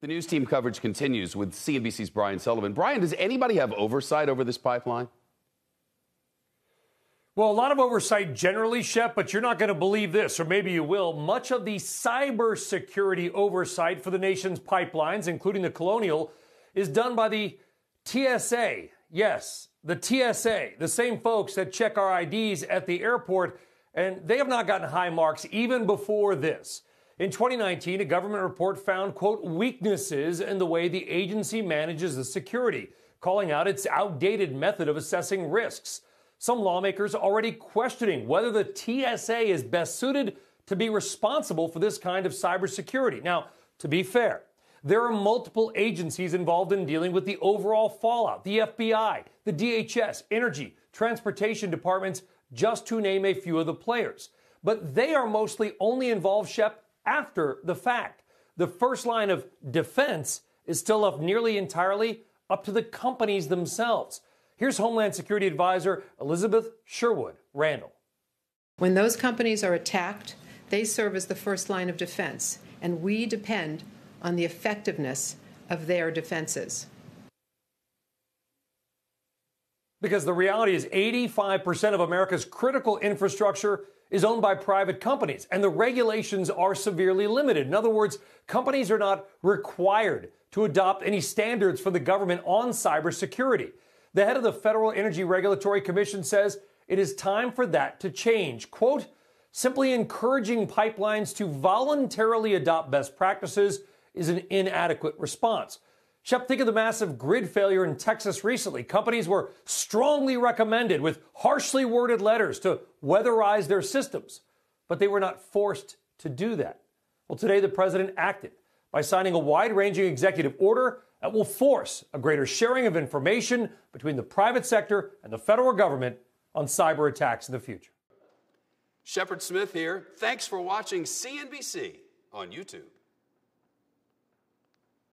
The news team coverage continues with CNBC's Brian Sullivan. Brian, does anybody have oversight over this pipeline? Well, a lot of oversight generally, Shep, but you're not going to believe this, or maybe you will. Much of the cybersecurity oversight for the nation's pipelines, including the Colonial, is done by the TSA. Yes, the TSA, the same folks that check our IDs at the airport, and they have not gotten high marks even before this. In 2019, a government report found, quote, weaknesses in the way the agency manages the security, calling out its outdated method of assessing risks. Some lawmakers are already questioning whether the TSA is best suited to be responsible for this kind of cybersecurity. Now, to be fair, there are multiple agencies involved in dealing with the overall fallout. The FBI, the DHS, Energy, Transportation Departments, just to name a few of the players. But they are mostly only involved, Shep, after the fact. The first line of defense is still left nearly entirely up to the companies themselves. Here's Homeland Security Advisor Elizabeth Sherwood Randall. When those companies are attacked, they serve as the first line of defense, and we depend on the effectiveness of their defenses. Because the reality is 85% of America's critical infrastructure is owned by private companies, and the regulations are severely limited. In other words, companies are not required to adopt any standards for the government on cybersecurity. The head of the Federal Energy Regulatory Commission says it is time for that to change. Quote, simply encouraging pipelines to voluntarily adopt best practices is an inadequate response. Shep, think of the massive grid failure in Texas recently. Companies were strongly recommended with harshly worded letters to weatherize their systems, but they were not forced to do that. Well, today the president acted by signing a wide-ranging executive order that will force a greater sharing of information between the private sector and the federal government on cyber attacks in the future. Shepard Smith here. Thanks for watching CNBC on YouTube.